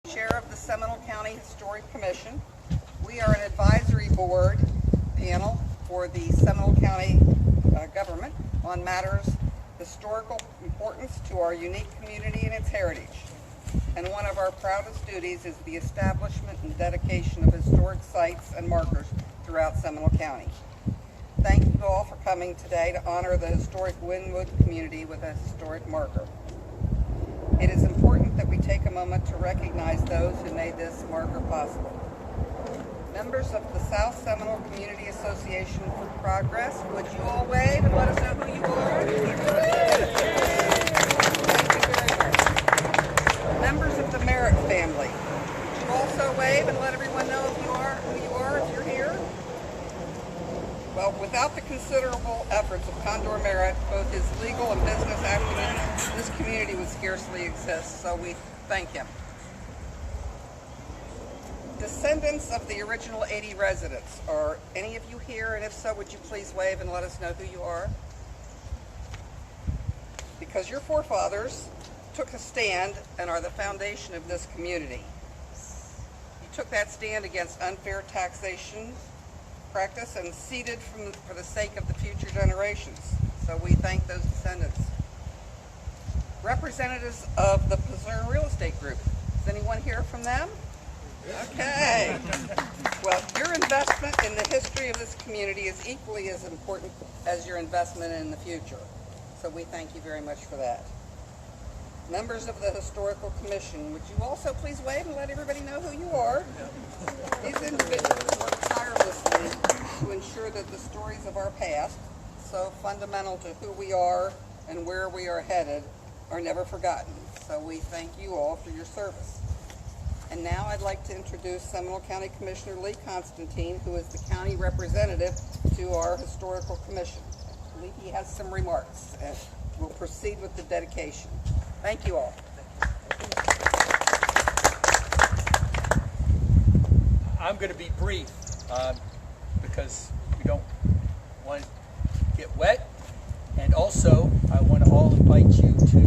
Chair of the Seminole County Historic Commission. We are an advisory board panel for the Seminole County government on matters historical importance to our unique community and its heritage. And one of our proudest duties is the establishment and dedication of historic sites and markers throughout Seminole County. Thank you all for coming today to honor the historic Winwood community with a historic marker. It is important that we take a moment to recognize those who made this marker possible. Members of the South Seminole Community Association for Progress, would you all wave and let us know who you are? Thank you very much. Members of the Merritt family, would you also wave and let everyone know who you are if you're here? Well, without the considerable efforts of Condor Merritt, both his legal and business acumen, this community would scarcely exist, so we thank him. Descendants of the original 80 residents, are any of you here? And if so, would you please wave and let us know who you are? Because your forefathers took a stand and are the foundation of this community. You took that stand against unfair taxation practice and ceded for the sake of the future generations. So we thank those descendants. Representatives of the Pizarro Real Estate Group. Is anyone here from them? Okay. Well, your investment in the history of this community is equally as important as your investment in the future. So we thank you very much for that. Members of the Historical Commission, would you also please wave and let everybody know who you are? These individuals work tirelessly to ensure that the stories of our past, so fundamental to who we are and where we are headed, are never forgotten. So we thank you all for your service. And now I'd like to introduce Seminole County Commissioner Lee Constantine, who is the county representative to our Historical Commission. I believe he has some remarks, and we'll proceed with the dedication. Thank you all. I'm going to be brief because we don't want to get wet. And also, I want to all invite you to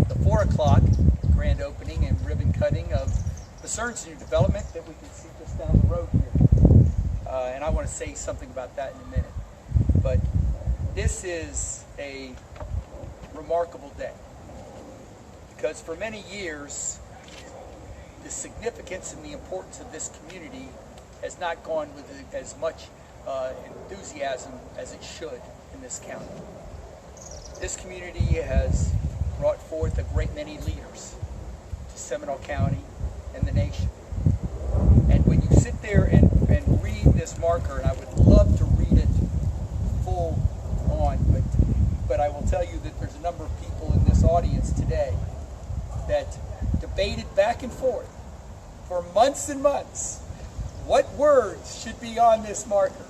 the 4 o'clock grand opening and ribbon cutting of the CERN's new development that we can see just down the road here. And I want to say something about that in a minute. But this is a remarkable day, because for many years, the significance and the importance of this community has not gone with as much enthusiasm as it should in this county. This community has brought forth a great many leaders to Seminole County and the nation. And when you sit there and read this marker, and I would love to read it full on, but I will tell you that there's a number of people in this audience today that debated back and forth for months and months what words should be on this marker.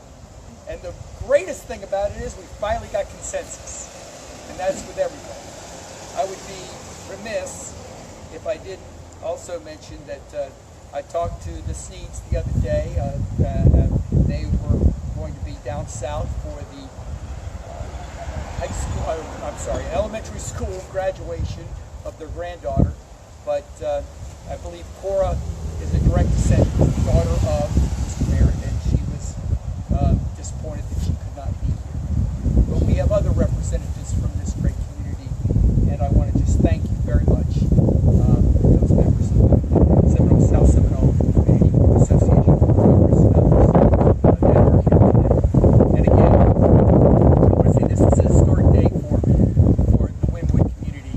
And the greatest thing about it is we finally got consensus, and that's with everybody. I would be remiss if I didn't also mention that I talked to the Sneeds the other day. They were going to be down south for the elementary school graduation of their granddaughter, but I believe Cora is a direct descendant, daughter of Mr. Merritt, and she was disappointed that she could not be here. But we have other representatives from this great community, and I want to just thank you very much, those members of the Seminole, South Seminole Community Association for Progress and others that are here today. And again, I want to say this is a historic day for the Winwood community,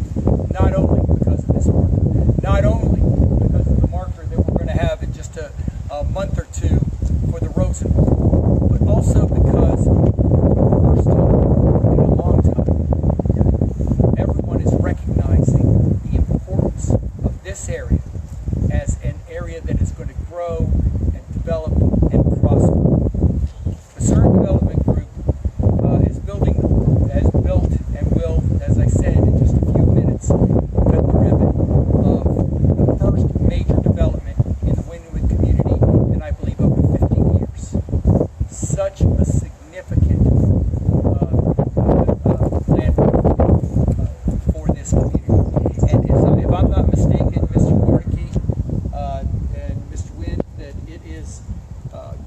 not only because of this marker, not only because of the marker that we're going to have in just a month or two for the Rosen Bowl, but also because for the first time in a long time,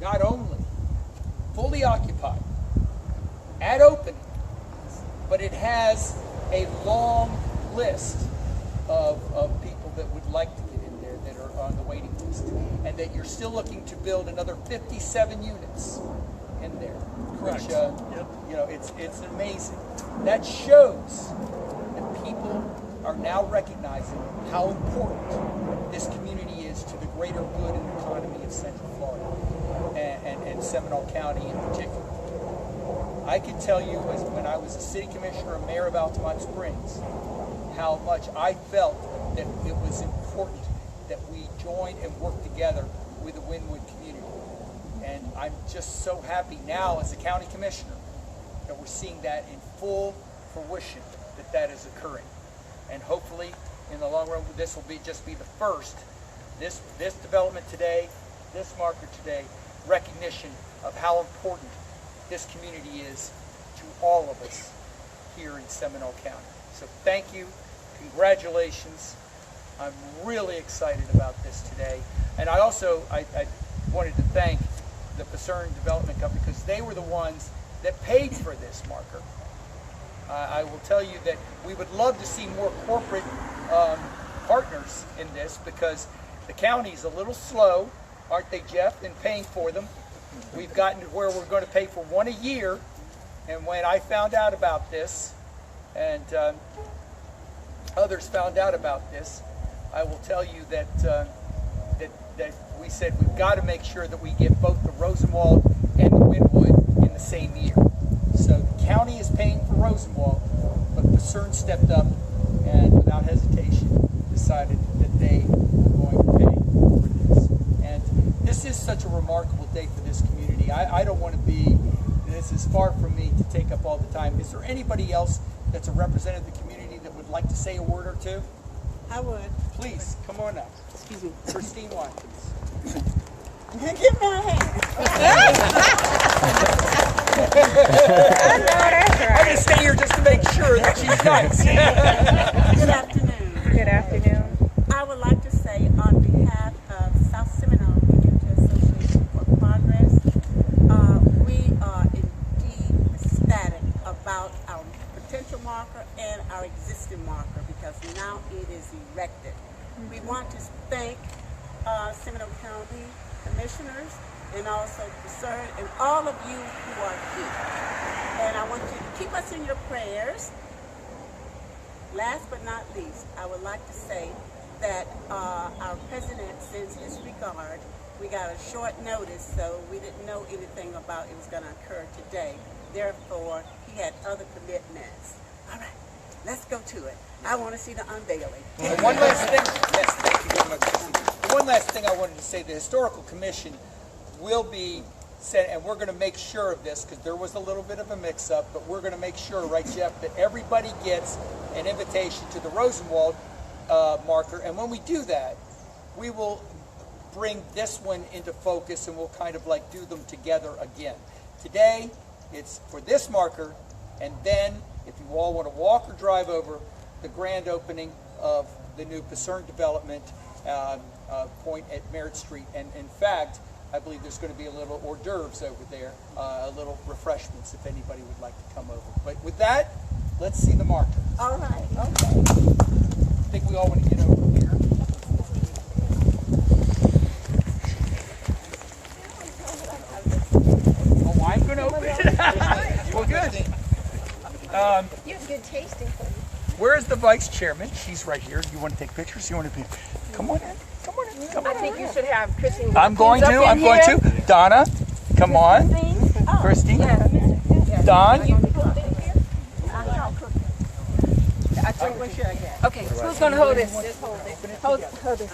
not only fully occupied at opening, but it has a long list of people that would like to get in there that are on the waiting list, and that you're still looking to build another 57 units in there. Correct. Which, Yep. you know, it's amazing. That shows that people are now recognizing how important this community is to the greater good and economy of Central Florida and Seminole County in particular. I can tell you, as when I was a city commissioner and mayor of Altamont Springs, how much I felt that it was important that we join and work together with the Winwood community. And I'm just so happy now as a county commissioner that we're seeing that in full fruition, that is occurring. And hopefully, in the long run, this will just be the first. This development today, this marker today, recognition of how important this community is to all of us here in Seminole County. So thank you, congratulations. I'm really excited about this today. And I also, I wanted to thank the Pacerne Development Company, because they were the ones that paid for this marker. I will tell you that we would love to see more corporate partners in this, because the county's a little slow, aren't they, Jeff, in paying for them? We've gotten to where we're going to pay for one a year, and when I found out about this, and others found out about this, I will tell you that that we said we've got to make sure that we get both the Rosenwald and the Winwood in the same year. So the county is paying for Rosenwald, but Pacerne stepped up and without hesitation decided that they were going to pay for this. And this is such a remarkable day for this community. I don't want to be, this is far from me to take up all the time. Is there anybody else that's a representative of the community that would like to say a word or two? I would. Please, come on up. Excuse me. Christine Watkins. Give my hand. I'm going to stay here just to make sure that she's nice. Good afternoon. Good afternoon. I would like to say on behalf of South Seminole Community Association for Progress, we are indeed ecstatic about our potential marker and our existing marker, because now it is erected. We want to thank Seminole County Commissioners and also Pacerne and all of you who are here. And I want you to keep us in your prayers. Last but not least, I would like to say that our president sends his regard. We got a short notice, so we didn't know anything about it was going to occur today. Therefore, he had other commitments. All right, let's go to it. I want to see the unveiling. And one last thing. Yes, thank you very much, Christine. One last thing I wanted to say. The Historical Commission will be sent, and we're going to make sure of this, because there was a little bit of a mix-up, but we're going to make sure, right, Jeff, that everybody gets an invitation to the Rosenwald marker. And when we do that, we will bring this one into focus, and we'll kind of like do them together again. Today, it's for this marker, and then if you all want to walk or drive over, the grand opening of the new Pacerne development point at Merritt Street. And in fact, I believe there's going to be a little hors d'oeuvres over there, a little refreshments if anybody would like to come over. But with that, let's see the marker. All right. Okay. I think we all want to get over here. Oh, I'm going to open it. Well, good. You have good tasting. Where is the vice chairman? She's right here. You want to take pictures? You want to be? Come on in. Come on in. Come on I think you should have Christine. I'm going to. I'm going to. Donna, come on. Christine. Don. Okay, who's going to hold this? Hold this.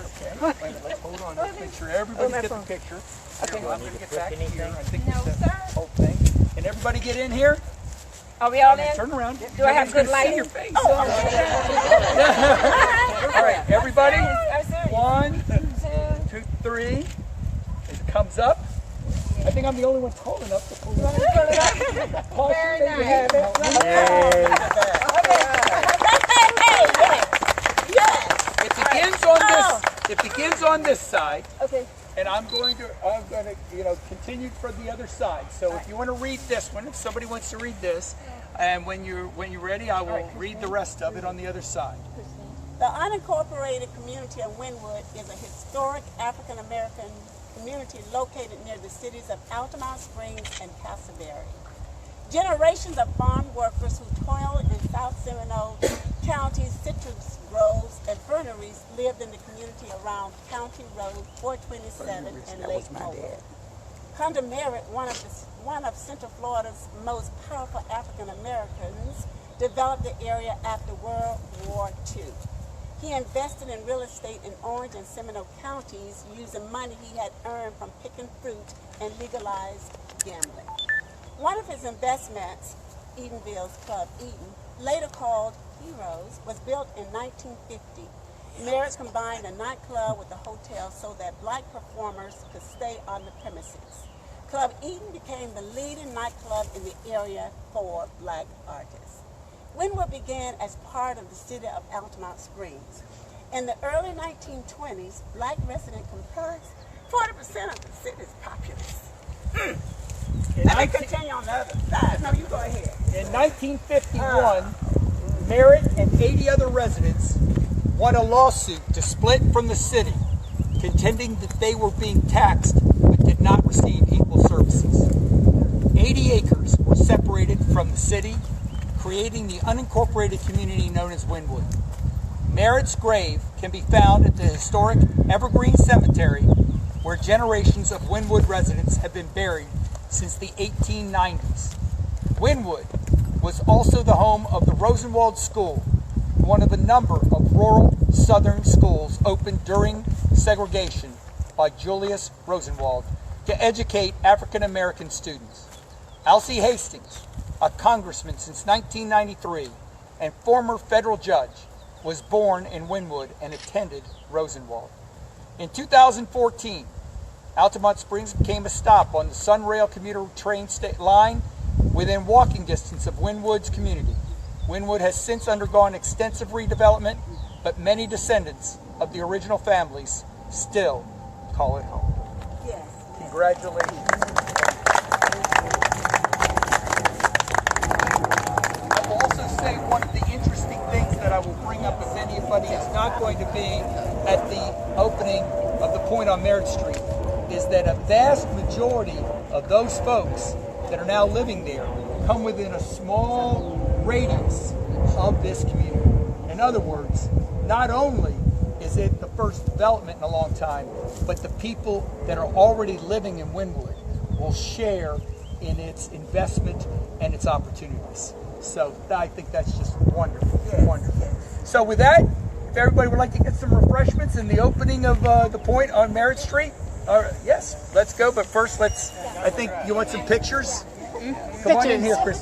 Hold on. Let's make sure everybody gets a picture. Okay. I'm going to get back here. I think No, this is sir. the whole thing. And everybody get in here. Are we all in? Turn around. Do I have good See lighting? your face. All right, everybody. 1, 2, 3. It comes up. I think I'm the only one tall enough to pull it up. Very nice. It begins on this. It begins on this side. Okay. And I'm going to continue for the other side. So if you want to read this one, if somebody wants to read this, and when you're ready, I will read the rest of it on the other side. The unincorporated community of Winwood is a historic African American community located near the cities of Altamont Springs and Castleberry. Generations of farm workers who toiled in South Seminole County's citrus groves and ferneries lived in the community around County Road 427 and Lake Mobile. Conda Merritt, one of Central Florida's most powerful African Americans, developed the area after World War II. He invested in real estate in Orange and Seminole counties using money he had earned from picking fruit and legalized gambling. One of his investments, Edenville's Club Eden, later called Heroes, was built in 1950. Merritt combined a nightclub with a hotel so that black performers could stay on the premises. Club Eden became the leading nightclub in the area for black artists. Winwood began as part of the city of Altamont Springs. In the early 1920s, black residents comprised 40% of the city's populace. Let me continue on the other side. No, you go ahead. In 1951, Merritt and 80 other residents won a lawsuit to split from the city, contending that they were being taxed but did not receive equal services. 80 acres were separated from the city, creating the unincorporated community known as Winwood. Merritt's grave can be found at the historic Evergreen Cemetery, where generations of Winwood residents have been buried since the 1890s. Winwood was also the home of the Rosenwald School, one of the number of rural southern schools opened during segregation by Julius Rosenwald to educate African American students. Alcee Hastings, a congressman since 1993 and former federal judge, was born in Winwood and attended Rosenwald. In 2014, Altamont Springs became a stop on the Sunrail commuter train line within walking distance of Winwood's community. Winwood has since undergone extensive redevelopment, but many descendants of the original families still call it home. Yes. Congratulations. I will also say one of the interesting things that I will bring up if anybody is not going to be at the opening of the Point on Merritt Street is that a vast majority of those folks that are now living there come within a small radius of this community. In other words, not only is it the first development in a long time, but the people that are already living in Winwood will share in its investment and its opportunities. So I think that's just wonderful, wonderful. So with that, if everybody would like to get some refreshments in the opening of the Point on Merritt Street, yes, let's go. But first, I think you want some pictures? Come on in here, Chris.